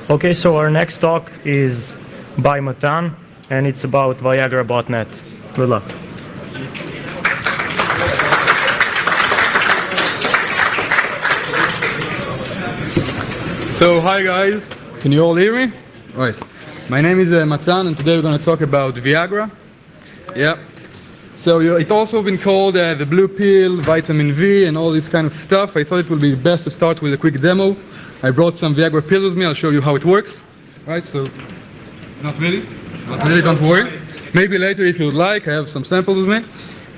Okay, so our next talk is by Matan, and it's about Viagra botnet. Good luck. So hi guys, can you all hear me? Right. My name is Matan, and today we're going to talk about Viagra. Yeah. So it's also been called the blue pill, vitamin V, and all this kind of stuff. I thought it would be best to start with a quick demo. I brought some Viagra pills with me. I'll show you how it works. Right. So not really, don't worry. Maybe later if you would like. I have some samples with me.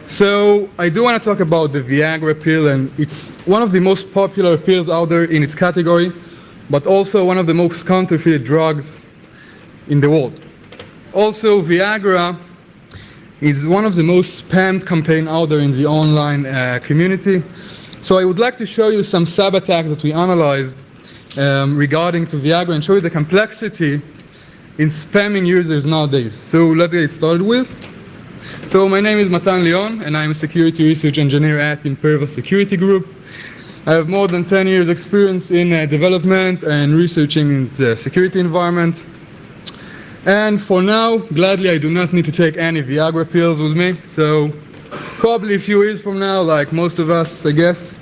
So I do want to talk about the Viagra pill, and it's one of the most popular pills out there in its category, but also one of the most counterfeited drugs in the world. Also, Viagra is one of the most spammed campaigns out there in the online community. So I would like to show you some sub-attacks that we analyzed regarding to Viagra and show you the complexity in spamming users nowadays. So let's get started with. So my name is Matan Leon, and I'm a security research engineer at Imperva Security Group. I have more than 10 years experience in development and researching in the security environment. And for now, gladly, I do not need to take any Viagra pills with me. So probably a few years from now, like most of us, I guess.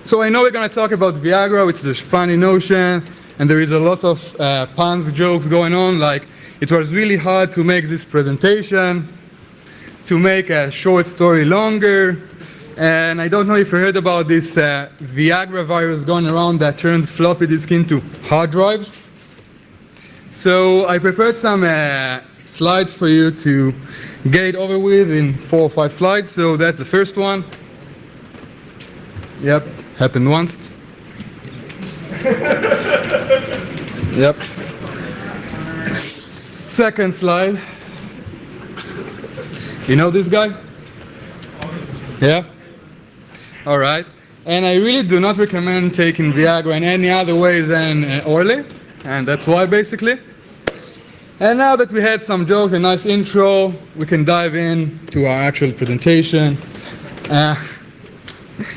So I know we're going to talk about Viagra, which is a funny notion, and there is a lot of puns, jokes going on, like it was really hard to make this presentation, to make a short story longer. And I don't know if you heard about this Viagra virus going around that turns floppy disk into hard drives. So I prepared some slides for you to get it over with in 4 or 5 slides. So that's the first one. Yep, happened once. Yep. Second slide. You know this guy? Yeah? All right. And I really do not recommend taking Viagra in any other way than orally. And that's why, basically. And now that we had some jokes, a nice intro, we can dive in to our actual presentation.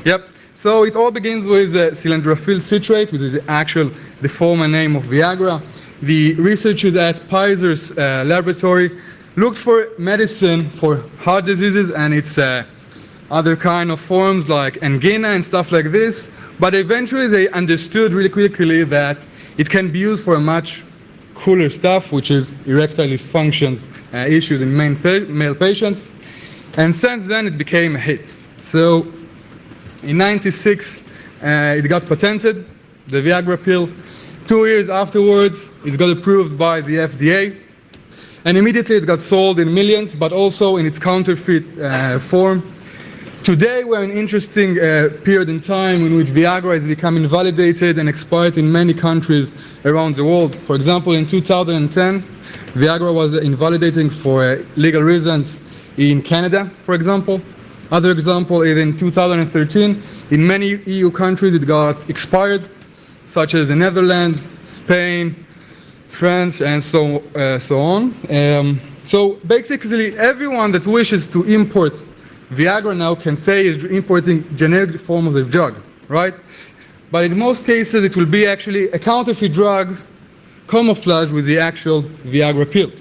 Yep. So it all begins with sildenafil citrate, which is the former name of Viagra. The researchers at Pfizer's laboratory looked for medicine for heart diseases and its other kind of forms like angina and stuff like this. But eventually they understood really quickly that it can be used for a much cooler stuff, which is erectile dysfunctions issues in male patients. And since then it became a hit. So in '96 it got patented, the Viagra pill. 2 years afterwards it got approved by the FDA. And immediately it got sold in millions, but also in its counterfeit form. Today we're in an interesting period in time in which Viagra is becoming validated and expired in many countries around the world. For example, in 2010, Viagra was invalidating for legal reasons in Canada, for example. Other example is in 2013, in many EU countries it got expired, such as the Netherlands, Spain, France, and so on. So basically everyone that wishes to import Viagra now can say is importing generic form of the drug, right? But in most cases it will be actually a counterfeit drugs camouflaged with the actual Viagra pill.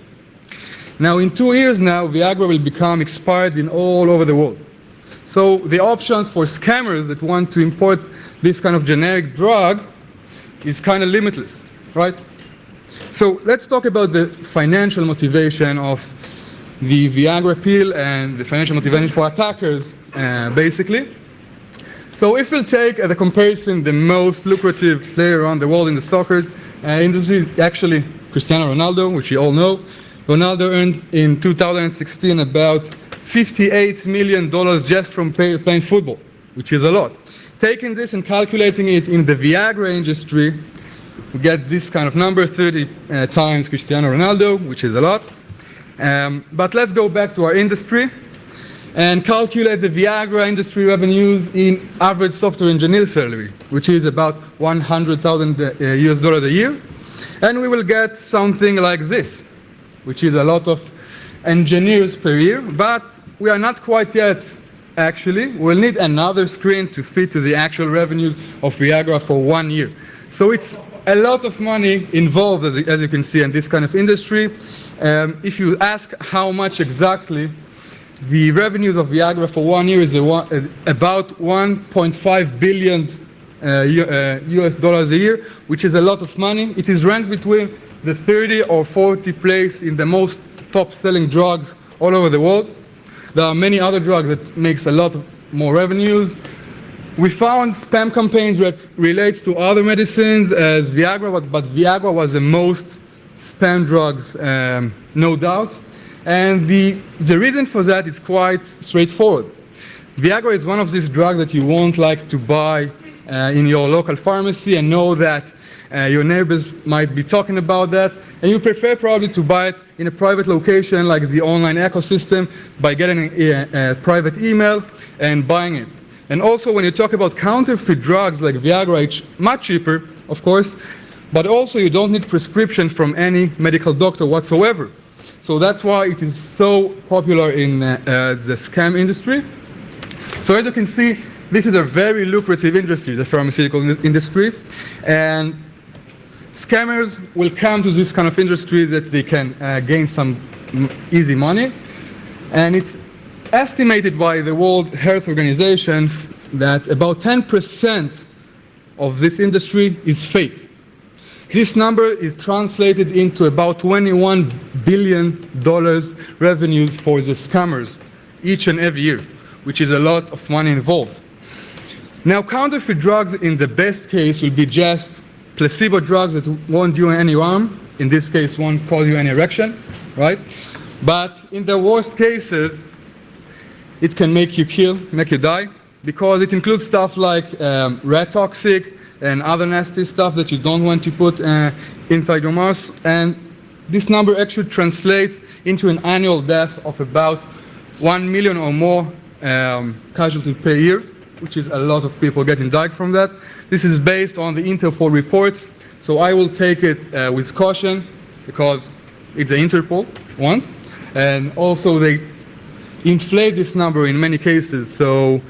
Now in 2 years now, Viagra will become expired in all over the world. So the options for scammers that want to import this kind of generic drug is kind of limitless, right? So let's talk about the financial motivation of the Viagra pill and the financial motivation for attackers, basically. So if we'll take the comparison, the most lucrative player around the world in the soccer industry is actually Cristiano Ronaldo, which you all know. Ronaldo earned in 2016 about $58 million just from playing football, which is a lot. Taking this and calculating it in the Viagra industry, we get this kind of number, 30 times Cristiano Ronaldo, which is a lot. But let's go back to our industry. and calculate the Viagra industry revenues in average software engineer salary, which is about 100,000 US dollars a year. And we will get something like this, which is a lot of engineers per year, but we are not quite yet, actually. We'll need another screen to fit to the actual revenues of Viagra for 1 year. So it's a lot of money involved, as you can see, in this kind of industry. If you ask how much exactly, the revenues of Viagra for 1 year is about 1.5 billion US dollars a year, which is a lot of money. It is ranked between the 30 or 40 place in the most top-selling drugs all over the world. There are many other drugs that makes a lot more revenues. We found spam campaigns that relates to other medicines as Viagra, but Viagra was the most spam drugs, no doubt. And the reason for that is quite straightforward. Viagra is one of these drugs that you won't like to buy in your local pharmacy and know that your neighbors might be talking about that, and you prefer probably to buy it in a private location like the online ecosystem by getting a private email and buying it. And also when you talk about counterfeit drugs like Viagra, it's much cheaper, of course, but also you don't need prescription from any medical doctor whatsoever. So that's why it is so popular in the scam industry. So as you can see, this is a very lucrative industry, the pharmaceutical industry, and scammers will come to this kind of industry that they can gain some easy money. And it's estimated by the World Health Organization that about 10% of this industry is fake. This number is translated into about $21 billion revenues for the scammers each and every year, which is a lot of money involved. Now, counterfeit drugs in the best case will be just placebo drugs that won't do any harm. In this case, won't cause you any erection, right? But in the worst cases, it can make you make you die, because it includes stuff like rat toxic and other nasty stuff that you don't want to put inside your mouth. And this number actually translates into an annual death of about 1 million or more casualties per year, which is a lot of people getting died from that. This is based on the Interpol reports, so I will take it with caution because it's the Interpol one, and also they inflate this number in many cases, so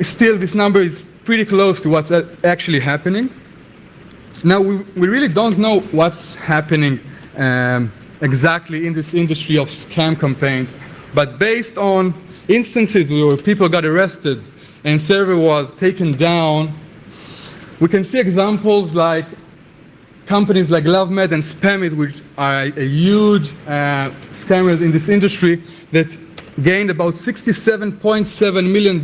still this number is pretty close to what's actually happening. Now, we really don't know what's happening exactly in this industry of scam campaigns, but based on instances where people got arrested and server was taken down, we can see examples like companies like LoveMed and Spamit, which are a huge scammers in this industry, that gained about $67.7 million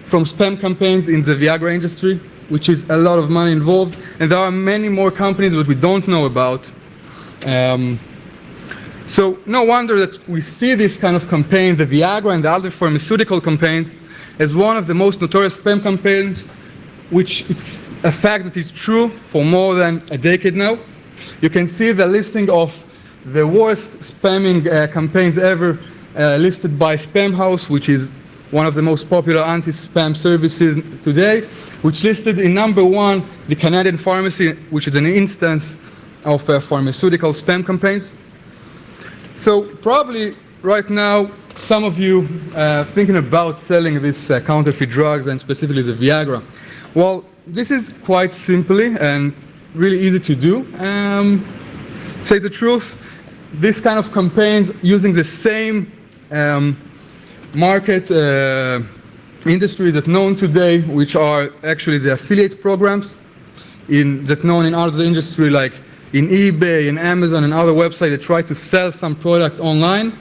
from spam campaigns in the Viagra industry, which is a lot of money involved. And there are many more companies that we don't know about. So no wonder that we see this kind of campaign, the Viagra and the other pharmaceutical campaigns, as one of the most notorious spam campaigns, which it's a fact that is true for more than a decade now. You can see the listing of the worst spamming campaigns ever listed by Spamhaus, which is one of the most popular anti-spam services today, which listed in number 1 the Canadian Pharmacy, which is an instance of pharmaceutical spam campaigns. So probably right now, some of you thinking about selling these counterfeit drugs, and specifically the Viagra. Well, this is quite simply and really easy to do. Say the truth, this kind of campaigns using the same market industry that known today, which are actually the affiliate programs that known in other industry like in eBay and Amazon and other websites that try to sell some product online.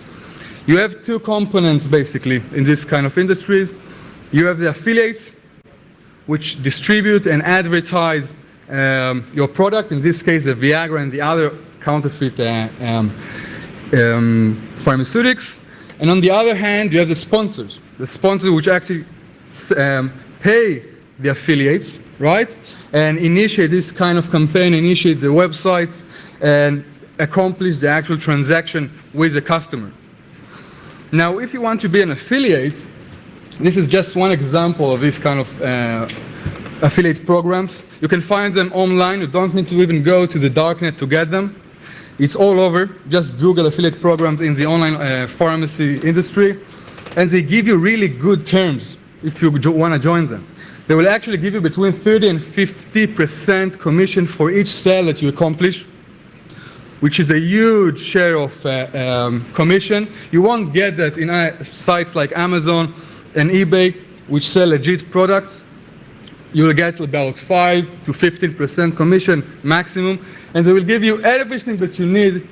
You have two components basically in this kind of industries. You have the affiliates, which distribute and advertise your product, in this case the Viagra and the other counterfeit pharmaceutics. And on the other hand, you have the sponsors which actually pay the affiliates, right? And initiate this kind of campaign, initiate the websites, and accomplish the actual transaction with the customer. Now, if you want to be an affiliate, this is just one example of this kind of affiliate programs. You can find them online. You don't need to even go to the darknet to get them. It's all over. Just Google affiliate programs in the online pharmacy industry, and they give you really good terms if you want to join them. They will actually give you between 30 and 50% commission for each sale that you accomplish, which is a huge share of commission. You won't get that in sites like Amazon and eBay, which sell legit products. You will get about 5 to 15% commission maximum, and they will give you everything that you need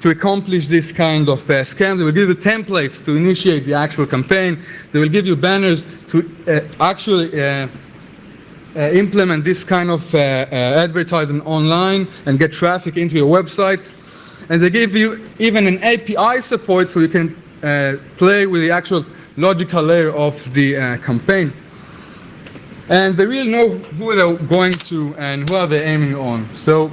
to accomplish this kind of scam. They will give you templates to initiate the actual campaign. They will give you banners to actually implement this kind of advertising online and get traffic into your websites. And they give you even an API support so you can play with the actual logical layer of the campaign. And they really know who they're going to and who are they aiming on. So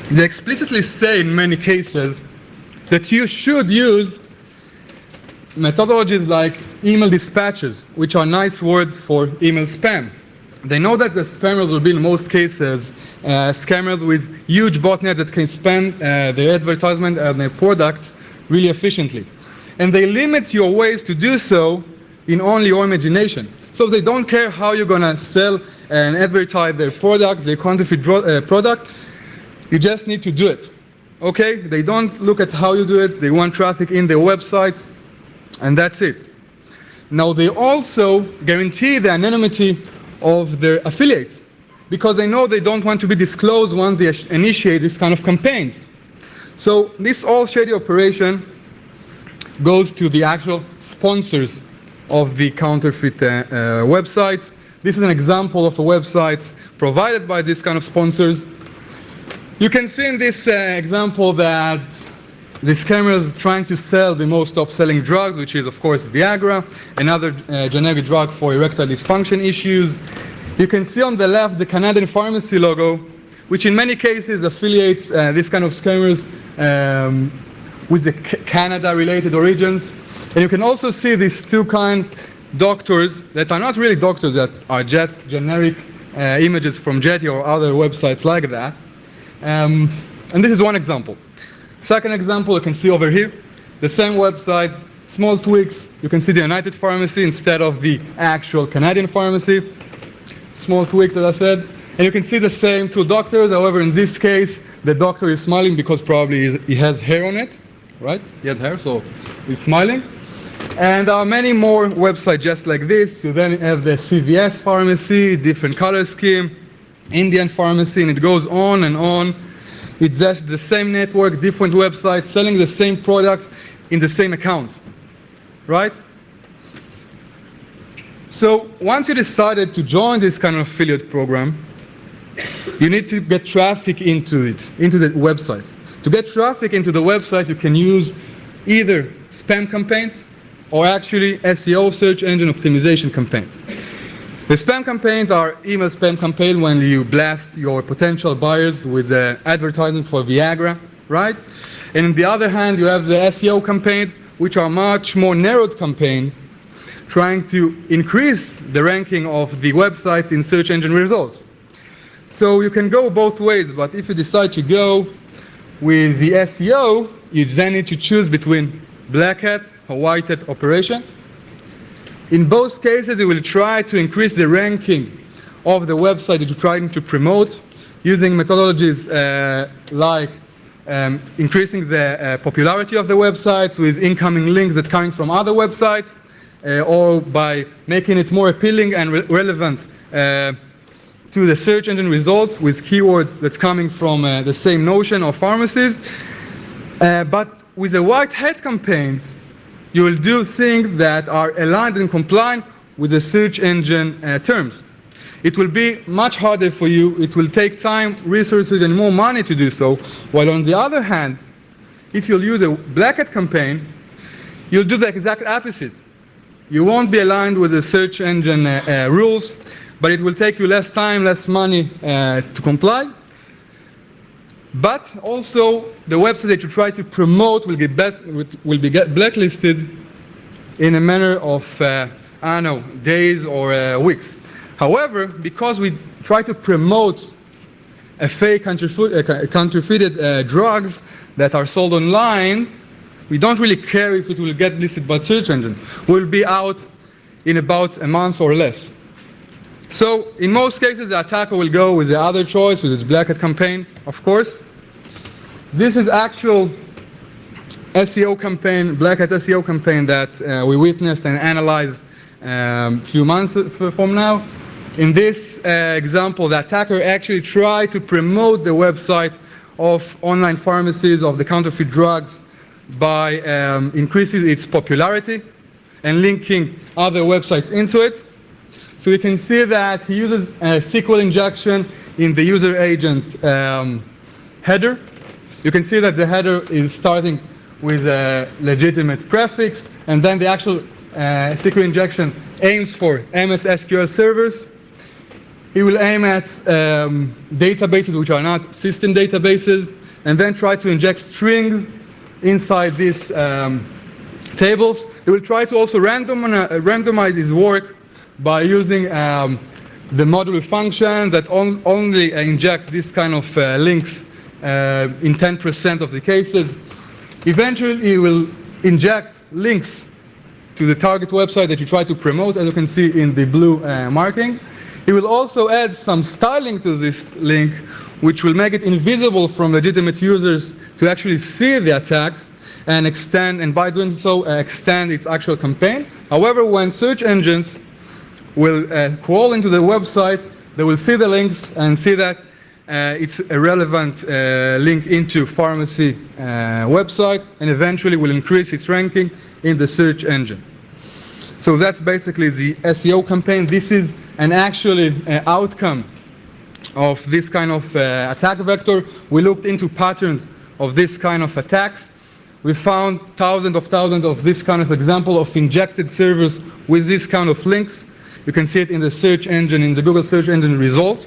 they explicitly say in many cases that you should use methodologies like email dispatches, which are nice words for email spam. They know that the spammers will be in most cases scammers with huge botnets that can spam their advertisement and their product really efficiently. And they limit your ways to do so in only your imagination. So they don't care how you're going to sell and advertise their product, their counterfeit product. You just need to do it. Okay? They don't look at how you do it. They want traffic in their websites, and that's it. Now, they also guarantee the anonymity of their affiliates because they know they don't want to be disclosed once they initiate this kind of campaigns. So this all shady operation goes to the actual sponsors of the counterfeit websites. This is an example of a website provided by this kind of sponsors. You can see in this example that the scammer is trying to sell the most top-selling drug, which is, of course, Viagra, another generic drug for erectile dysfunction issues. You can see on the left the Canadian pharmacy logo, which in many cases affiliates this kind of scammers with the Canada-related origins. And you can also see these two kind doctors that are not really doctors, that are just generic images from Jetty or other websites like that. And this is one example. Second example, you can see over here, the same website, small tweaks. You can see the United Pharmacy instead of the actual Canadian pharmacy. Small tweak that I said. And you can see the same two doctors. However, in this case, the doctor is smiling because probably he has hair on it, right? He has hair, so he's smiling. And there are many more websites just like this. You then have the CVS pharmacy, different color scheme, Indian pharmacy, and it goes on and on. It's just the same network, different websites, selling the same product in the same account, right? So once you decided to join this kind of affiliate program, you need to get traffic into it, into the websites. To get traffic into the website, you can use either spam campaigns or actually SEO, search engine optimization campaigns. The spam campaigns are email spam campaigns when you blast your potential buyers with advertising for Viagra, right? And on the other hand, you have the SEO campaigns, which are much more narrowed campaign, trying to increase the ranking of the websites in search engine results. So you can go both ways, but if you decide to go with the SEO, you then need to choose between black hat or white hat operation. In both cases, you will try to increase the ranking of the website that you're trying to promote using methodologies like increasing the popularity of the websites with incoming links that are coming from other websites, or by making it more appealing and relevant to the search engine results with keywords that's coming from the same notion of pharmacies. But with the white hat campaigns, you will do things that are aligned and compliant with the search engine terms. It will be much harder for you. It will take time, resources, and more money to do so. While on the other hand, if you'll use a black hat campaign, you'll do the exact opposite. You won't be aligned with the search engine rules, but it will take you less time, less money to comply. But also, the website that you try to promote will get blacklisted in a manner of, I don't know, days or weeks. However, because we try to promote a fake counterfeited drugs that are sold online, we don't really care if it will get listed by search engine. We'll be out in about a month or less. So in most cases, the attacker will go with the other choice, with its black hat campaign, of course. This is actual SEO campaign, black hat SEO campaign that we witnessed and analyzed a few months from now. In this example, the attacker actually tried to promote the website of online pharmacies of the counterfeit drugs by increasing its popularity and linking other websites into it. So you can see that he uses a SQL injection in the user agent header. You can see that the header is starting with a legitimate prefix, and then the actual SQL injection aims for MS SQL servers. He will aim at databases which are not system databases, and then try to inject strings inside these tables. He will try to also randomize his work by using the module function that only inject this kind of links in 10% of the cases. Eventually, he will inject links to the target website that you try to promote, as you can see in the blue marking. He will also add some styling to this link, which will make it invisible from legitimate users to actually see the attack and extend, and by doing so, extend its actual campaign. However, when search engines will crawl into the website, they will see the links and see that it's a relevant link into pharmacy website, and eventually will increase its ranking in the search engine. So that's basically the SEO campaign. This is an actually outcome of this kind of attack vector. We looked into patterns of this kind of attacks. We found thousands of this kind of example of injected servers with this kind of links. You can see it in the search engine, in the Google search engine results.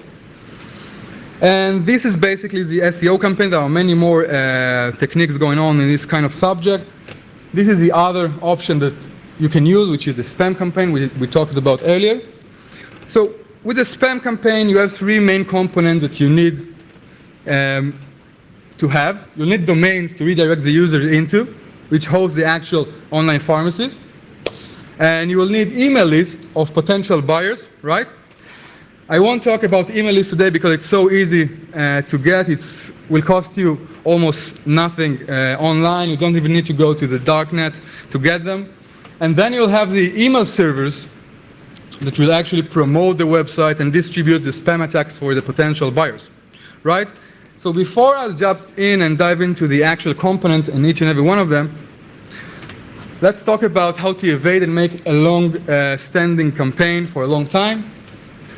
And this is basically the SEO campaign. There are many more techniques going on in this kind of subject. This is the other option that you can use, which is the spam campaign we talked about earlier. So with the spam campaign, you have three main components that you need to have. You'll need domains to redirect the user into, which host the actual online pharmacies. And you will need email lists of potential buyers, right? I won't talk about email lists today because it's so easy to get. It will cost you almost nothing online. You don't even need to go to the darknet to get them. And then you'll have the email servers that will actually promote the website and distribute the spam attacks for the potential buyers, right? So before I jump in and dive into the actual component in each and every one of them, let's talk about how to evade and make a long-standing campaign for a long time.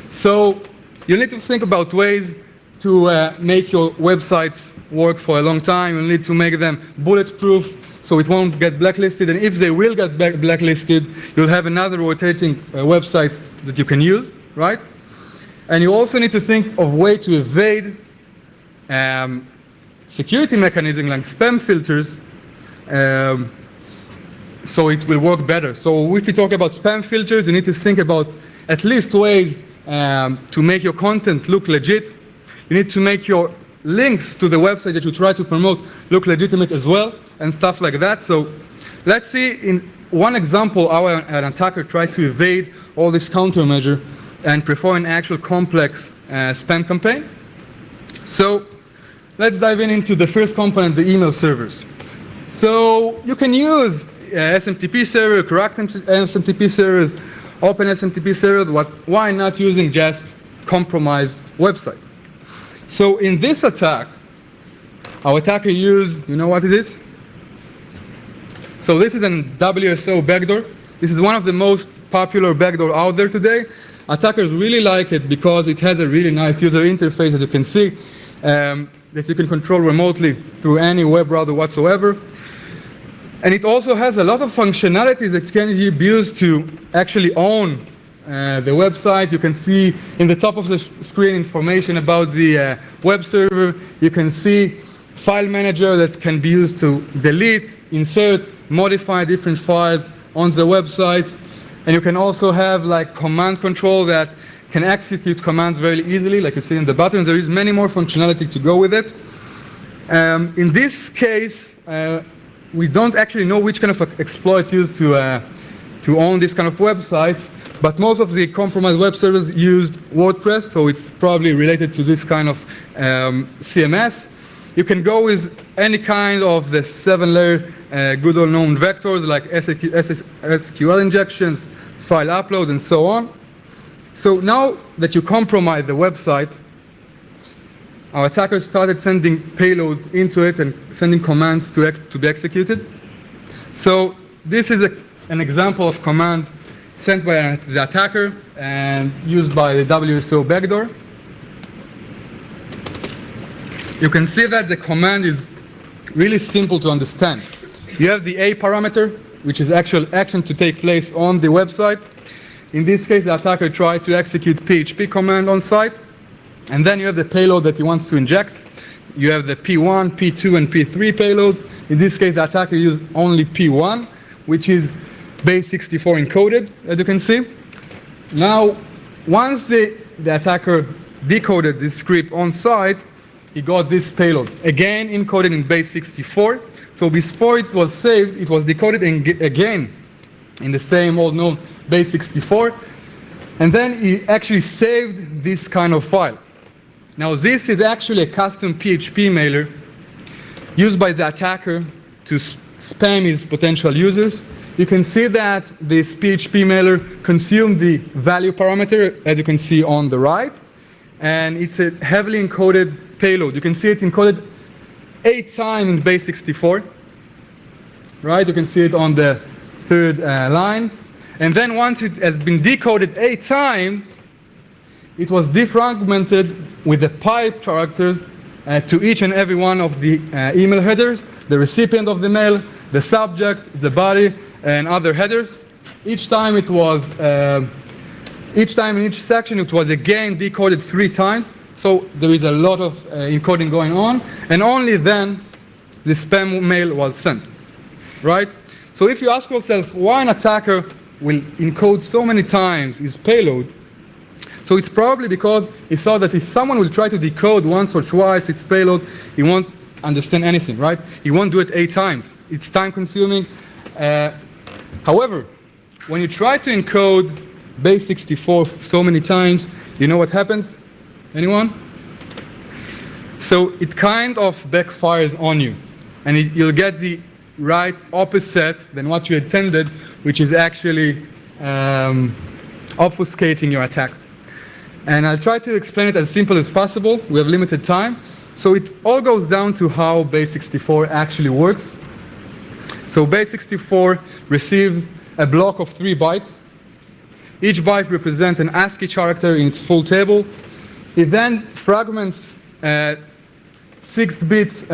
So you need to think about ways to make your websites work for a long time. You need to make them bulletproof so it won't get blacklisted. And if they will get blacklisted, you'll have another rotating websites that you can use, right? And you also need to think of ways to evade security mechanisms like spam filters so it will work better. So if you talk about spam filters, you need to think about at least ways to make your content look legit. You need to make your links to the website that you try to promote look legitimate as well, and stuff like that. So let's see in one example how an attacker tried to evade all this countermeasure and perform an actual complex spam campaign. So let's dive into the first component, the email servers. So you can use SMTP server, correct SMTP servers, open SMTP servers. Why not using just compromised websites? So in this attack, our attacker used, you know what it is? So this is an WSO backdoor. This is one of the most popular backdoor out there today. Attackers really like it because it has a really nice user interface, as you can see, that you can control remotely through any web browser whatsoever. And it also has a lot of functionalities that can be used to actually own the website. You can see in the top of the screen information about the web server. You can see file manager that can be used to delete, insert, modify different files on the website. And you can also have like command control that can execute commands very easily, like you see in the button. There is many more functionality to go with it. In this case, we don't actually know which kind of exploit used to own this kind of websites, but most of the compromised web servers used WordPress, so it's probably related to this kind of CMS. You can go with any kind of the 7-layer good old known vectors like SQL injections, file upload, and so on. So now that you compromise the website, our attackers started sending payloads into it and sending commands to be executed. So this is an example of command sent by the attacker and used by the WSO backdoor. You can see that the command is really simple to understand. You have the A parameter, which is actual action to take place on the website. In this case, the attacker tried to execute PHP command on site. And then you have the payload that he wants to inject. You have the P1, P2, and P3 payloads. In this case, the attacker used only P1, which is base64 encoded, as you can see. Now, once the attacker decoded this script on site, he got this payload, again encoded in base64. So before it was saved, it was decoded again in the same old known base64. And then he actually saved this kind of file. Now this is actually a custom PHP mailer used by the attacker to spam his potential users. You can see that this PHP mailer consumed the value parameter, as you can see on the right. And it's a heavily encoded payload. You can see it encoded 8 times in base64. Right? You can see it on the third line. And then once it has been decoded 8 times, it was defragmented with the pipe characters to each and every one of the email headers, the recipient of the mail, the subject, the body, and other headers. Each time in each section, it was again decoded 3 times. So there is a lot of encoding going on, and only then the spam mail was sent, right? So if you ask yourself why an attacker will encode so many times his payload, so it's probably because he saw that if someone will try to decode once or twice its payload, he won't understand anything, right? He won't do it 8 times. It's time consuming. However, when you try to encode base64 so many times, you know what happens? Anyone? So it kind of backfires on you, and you'll get the right opposite than what you intended, which is actually obfuscating your attack. And I'll try to explain it as simple as possible. We have limited time. So it all goes down to how base64 actually works. So base64 receives a block of 3 bytes. Each byte represents an ASCII character in its full table. It then fragments 6 bits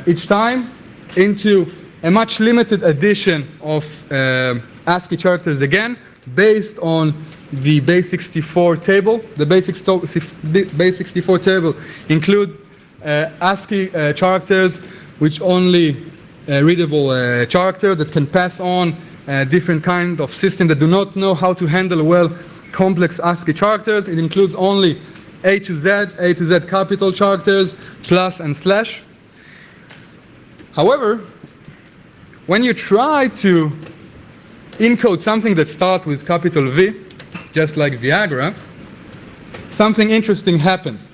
each time into a much limited addition of ASCII characters again, based on the base64 table. The base64 table include ASCII characters, which only readable characters that can pass on different kind of systems that do not know how to handle well complex ASCII characters. It includes only A to Z capital characters, plus and slash. However, when you try to encode something that starts with capital V, just like Viagra, something interesting happens.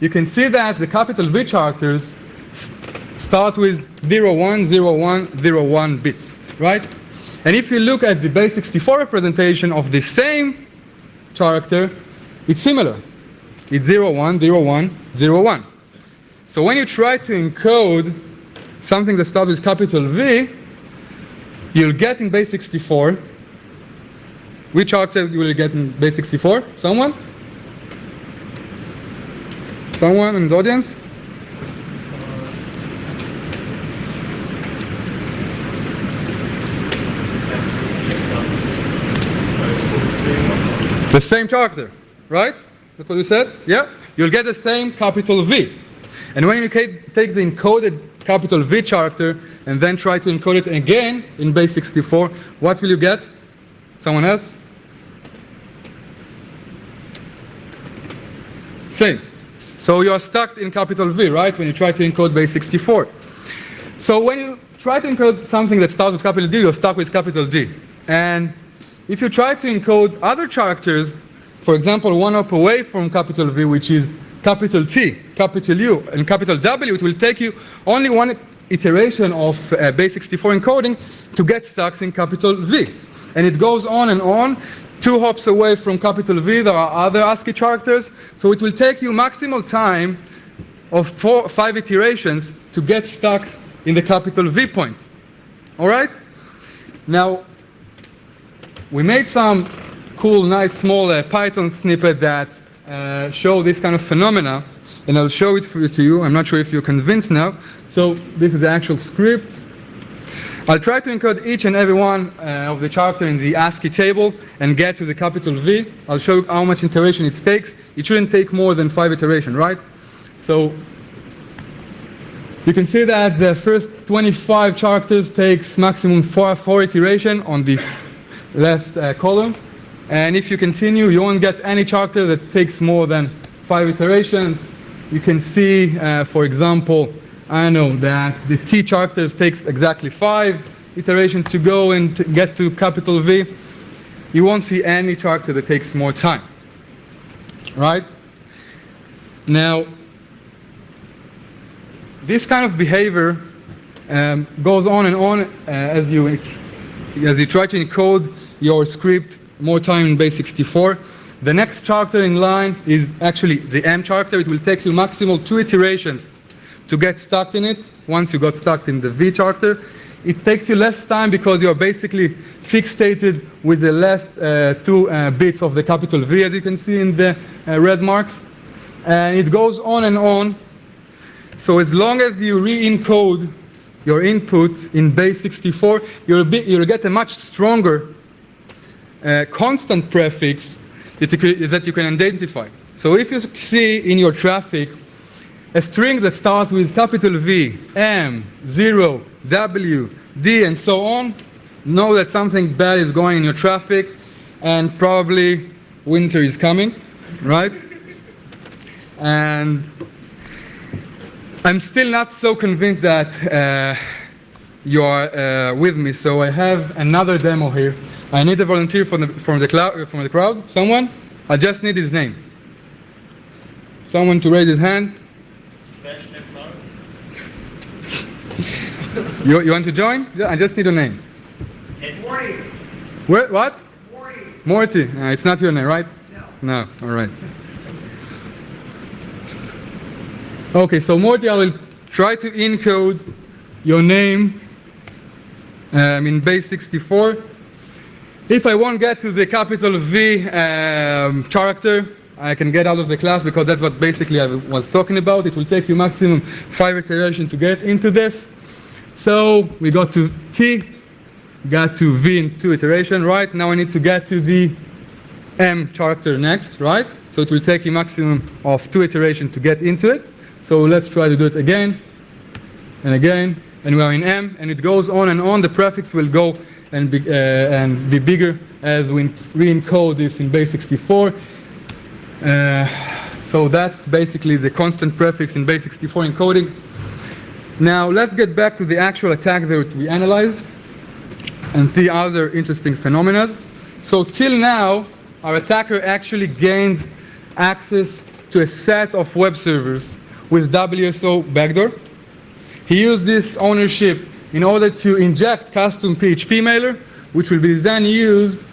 You can see that the capital V characters start with 01, 01, 01 bits, right? And if you look at the base64 representation of the same character, it's similar. It's 01, 01, 01. So when you try to encode something that starts with capital V, you'll get in base64. Which character you will get in base64? Someone? Someone in the audience? The same character, right? That's what you said? Yeah? You'll get the same capital V. And when you take the encoded capital V character and then try to encode it again in base 64, what will you get? Someone else? Same. So you are stuck in capital V, right? When you try to encode base 64. So when you try to encode something that starts with capital D, you're stuck with capital D. And if you try to encode other characters, for example, one up away from capital V, which is capital T, capital U, and capital W, it will take you only one iteration of base 64 encoding to get stuck in capital V. And it goes on and on. 2 hops away from capital V, there are other ASCII characters. So it will take you maximal time of 5 iterations to get stuck in the capital V point. All right? Now, we made some cool, nice, small Python snippet that show this kind of phenomena, and I'll show it to you. I'm not sure if you're convinced now. So this is the actual script. I'll try to encode each and every one of the character in the ASCII table and get to the capital V. I'll show you how much iteration it takes. It shouldn't take more than 5 iterations, right? So you can see that the first 25 characters takes maximum 4 iteration on the last column. And if you continue, you won't get any character that takes more than 5 iterations. You can see, for example, I know that the T characters takes exactly 5 iterations to go and to get to capital V. You won't see any character that takes more time, right? Now, this kind of behavior goes on and on as you try to encode your script more time in base 64. The next character in line is actually the M character. It will take you maximal 2 iterations to get stuck in it. Once you got stuck in the V character, it takes you less time because you're basically fixated with the last 2 bits of the capital V, as you can see in the red marks. And it goes on and on. So as long as you re-encode your input in base 64, you'll get a much stronger constant prefix that you can identify. So if you see in your traffic a string that starts with capital V, M, 0, W, D, and so on, know that something bad is going in your traffic, and probably winter is coming, right? And I'm still not so convinced that you are with me, so I have another demo here. I need a volunteer from the crowd. Someone? I just need his name. Someone to raise his hand. You want to join? I just need a name. Morty. What? Morty. Morty. It's not your name, right? No. No. All right. Okay, so Morty, I will try to encode your name in base 64. If I won't get to the capital V character, I can get out of the class because that's what basically I was talking about. It will take you maximum 5 iterations to get into this. So we got to T, got to V in 2 iterations, right? Now I need to get to the M character next, right? So it will take you maximum of 2 iterations to get into it. So let's try to do it again and again. And we are in M, and it goes on and on. The prefix will go and be bigger as we re-encode this in base 64. So that's basically the constant prefix in base 64 encoding. Now let's get back to the actual attack that we analyzed and see other interesting phenomena. So till now, our attacker actually gained access to a set of web servers with WSO backdoor. He used this ownership in order to inject custom PHP mailer, which will be then used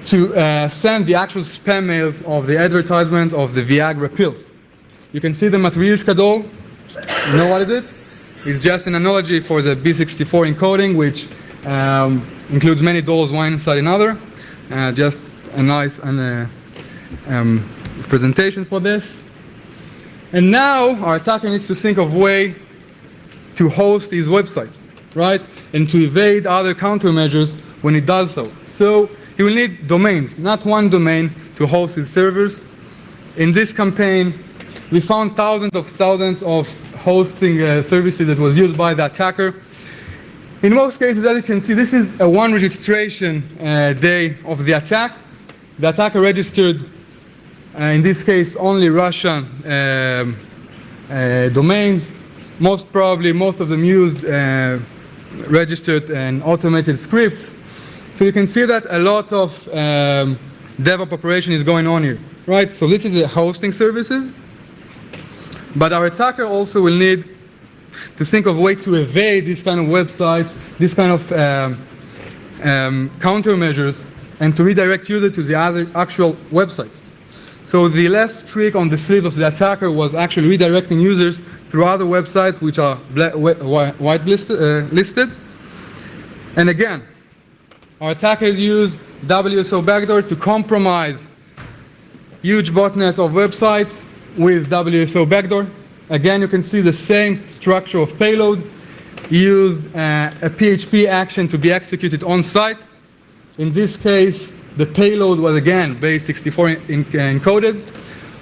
to send the actual spam mails of the advertisement of the Viagra pills. You can see the Matryoshka doll. You know what it is? It's just an analogy for the B64 encoding, which includes many dolls, one inside another. Just a nice presentation for this. And now our attacker needs to think of a way to host these websites, right? And to evade other countermeasures when it does so. So he will need domains, not one domain to host his servers. In this campaign, we found thousands of hosting services that was used by the attacker. In most cases, as you can see, this is a one registration day of the attack. The attacker registered, in this case, only Russian domains. Most probably, most of them used registered and automated scripts. So you can see that a lot of DevOps operation is going on here, right? So this is the hosting services. But our attacker also will need to think of ways to evade this kind of websites, this kind of countermeasures, and to redirect users to the other actual website. So the last trick on the sleeve of the attacker was actually redirecting users through other websites which are whitelisted. And again, our attackers use WSO backdoor to compromise huge botnets of websites with WSO backdoor. Again, you can see the same structure of payload. Used a PHP action to be executed on site. In this case, the payload was again base64 encoded,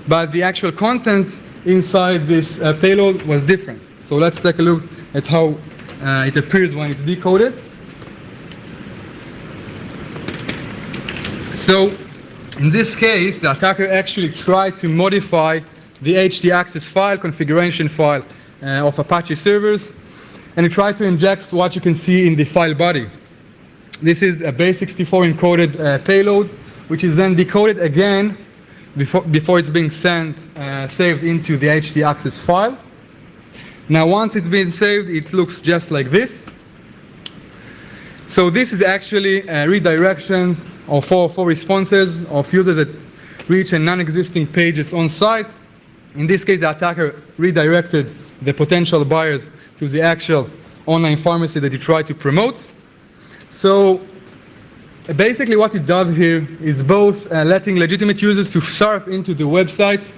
but the actual content inside this payload was different. So let's take a look at how it appears when it's decoded. So in this case, the attacker actually tried to modify the htaccess file, configuration file of Apache servers, and he tried to inject what you can see in the file body. This is a base64 encoded payload, which is then decoded again before it's being saved into the htaccess file. Now, once it's been saved, it looks just like this. So this is actually redirections of four responses of users that reach a non-existing pages on site. In this case, the attacker redirected the potential buyers to the actual online pharmacy that he tried to promote. So basically what it does here is both letting legitimate users to surf into the websites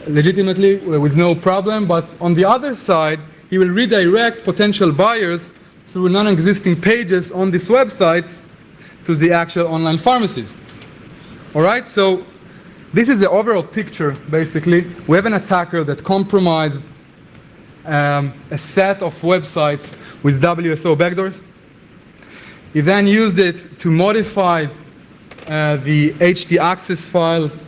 legitimately with no problem, but on the other side, he will redirect potential buyers through non-existing pages on these websites to the actual online pharmacies. All right, so this is the overall picture, basically. We have an attacker that compromised a set of websites with WSO backdoors. He then used it to modify the htaccess files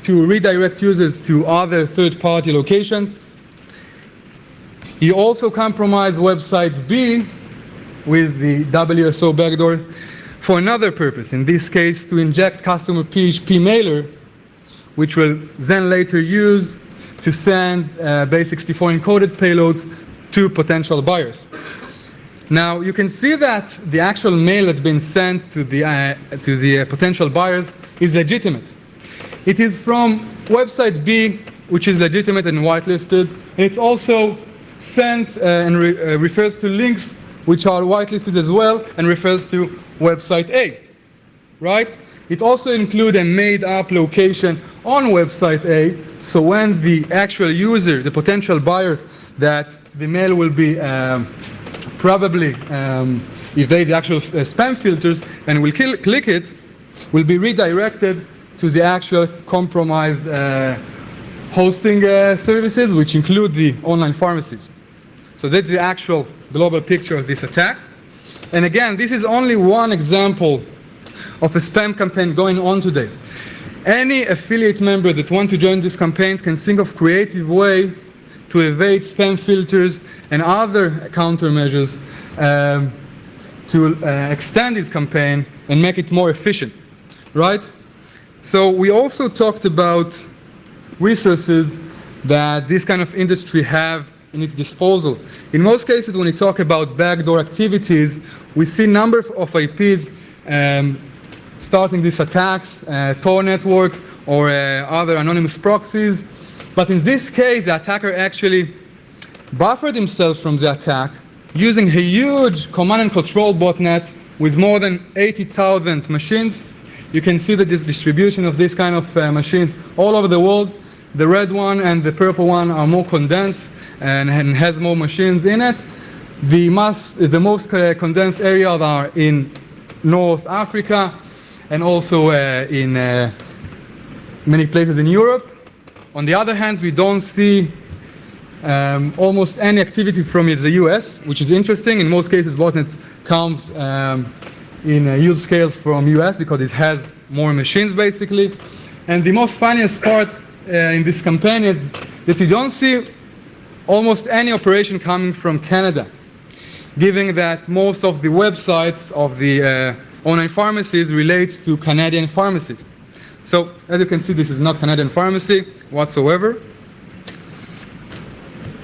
to redirect users to other third-party locations. He also compromised website B with the WSO backdoor for another purpose, in this case to inject customer PHP mailer, which will then later use to send base64 encoded payloads to potential buyers. Now you can see that the actual mail that's been sent to the potential buyers is legitimate. It is from website B, which is legitimate and whitelisted, and it's also sent and refers to links which are whitelisted as well and refers to website A, right? It also includes a made-up location on website A, so when the actual user, the potential buyer, that the mail will be probably evade the actual spam filters and will click it, will be redirected to the actual compromised hosting services, which include the online pharmacies. So that's the actual global picture of this attack. And again, this is only one example of a spam campaign going on today. Any affiliate member that wants to join this campaign can think of creative way to evade spam filters and other countermeasures to extend this campaign and make it more efficient, right? So we also talked about resources that this kind of industry have in its disposal. In most cases, when we talk about backdoor activities, we see number of IPs starting these attacks, Tor networks, or other anonymous proxies. But in this case, the attacker actually buffered himself from the attack using a huge command and control botnet with more than 80,000 machines. You can see the distribution of this kind of machines all over the world. The red one and the purple one are more condensed and has more machines in it. The most condensed areas are in North Africa and also in many places in Europe. On the other hand, we don't see almost any activity from the US, which is interesting. In most cases, botnet comes in huge scales from US because it has more machines, basically. And the most funniest part in this campaign is that you don't see almost any operation coming from Canada, given that most of the websites of the online pharmacies relates to Canadian pharmacies. So as you can see, this is not Canadian pharmacy whatsoever.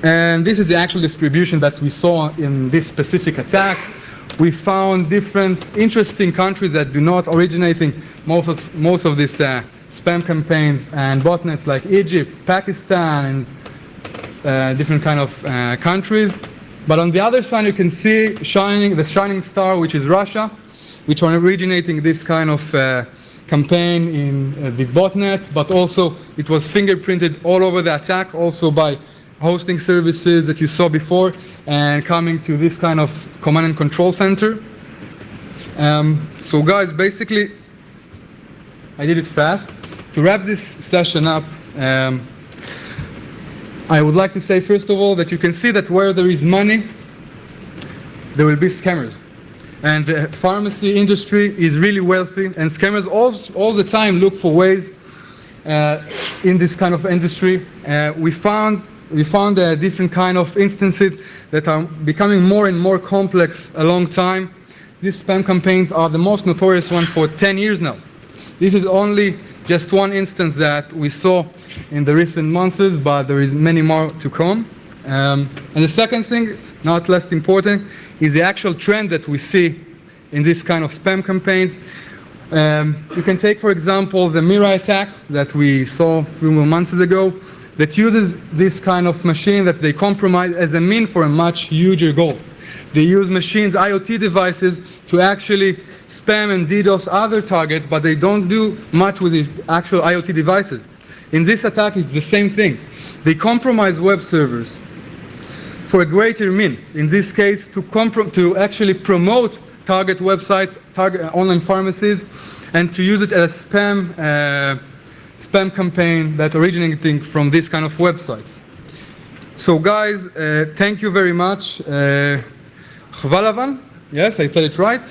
And this is the actual distribution that we saw in this specific attacks. We found different interesting countries that do not originating most of these spam campaigns and botnets, like Egypt, Pakistan, and different kind of countries. But on the other side, you can see the shining star, which is Russia, which are originating this kind of campaign in the botnet, but also it was fingerprinted all over the attack, also by hosting services that you saw before, and coming to this kind of command and control center. So guys, basically, I did it fast. To wrap this session up, I would like to say, first of all, that you can see that where there is money, there will be scammers. And the pharmacy industry is really wealthy, and scammers all the time look for ways in this kind of industry. We found different kind of instances that are becoming more and more complex a long time. These spam campaigns are the most notorious one for 10 years now. This is only just one instance that we saw in the recent months, but there is many more to come. And the second thing, not less important, is the actual trend that we see in this kind of spam campaigns. You can take, for example, the Mirai attack that we saw a few months ago, that uses this kind of machine that they compromise as a mean for a much huger goal. They use machines, IoT devices, to actually spam and DDoS other targets, but they don't do much with these actual IoT devices. In this attack, it's the same thing. They compromise web servers for a greater mean. In this case, to actually promote target websites, target online pharmacies, and to use it as spam campaign that originating from this kind of websites. So guys, thank you very much. Chvalavan, yes, I said it right.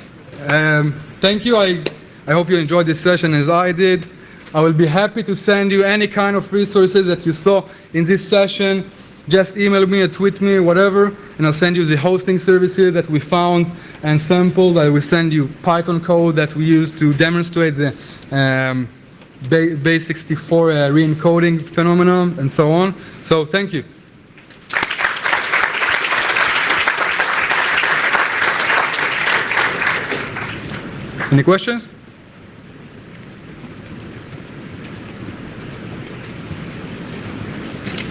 Thank you. I hope you enjoyed this session as I did. I will be happy to send you any kind of resources that you saw in this session. Just email me or tweet me, whatever, and I'll send you the hosting services that we found and sampled. I will send you Python code that we use to demonstrate the base64 re-encoding phenomenon, and so on. So thank you. Any questions?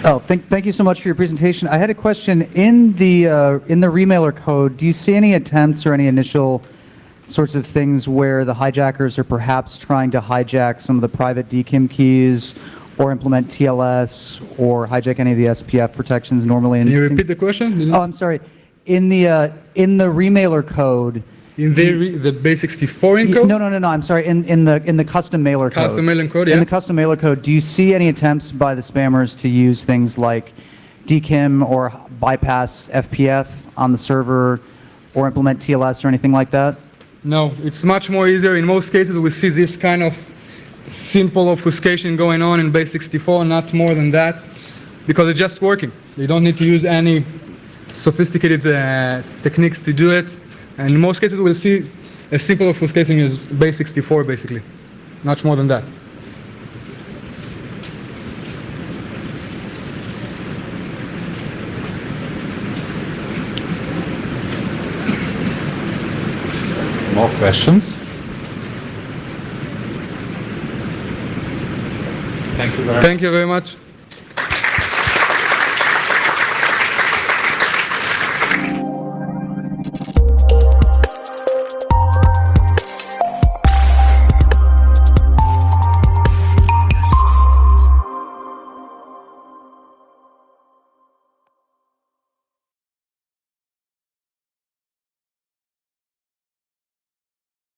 Oh, thank you so much for your presentation. I had a question. In the remailer code, do you see any attempts or any initial sorts of things where the hijackers are perhaps trying to hijack some of the private DKIM keys, or implement TLS, or hijack any of the SPF protections normally? Can you repeat the question? Oh, I'm sorry. In the remailer code. In the base64 encode? No. I'm sorry. In the custom mailer code. Custom mailer code, yeah. In the custom mailer code, do you see any attempts by the spammers to use things like DKIM or bypass FPF on the server, or implement TLS or anything like that? No, it's much more easier. In most cases, we see this kind of simple obfuscation going on in base64, not more than that, because it's just working. You don't need to use any sophisticated techniques to do it. And in most cases, we'll see a simple obfuscation is base64, basically. Not more than that. More questions? Thank you very much. Thank you very much.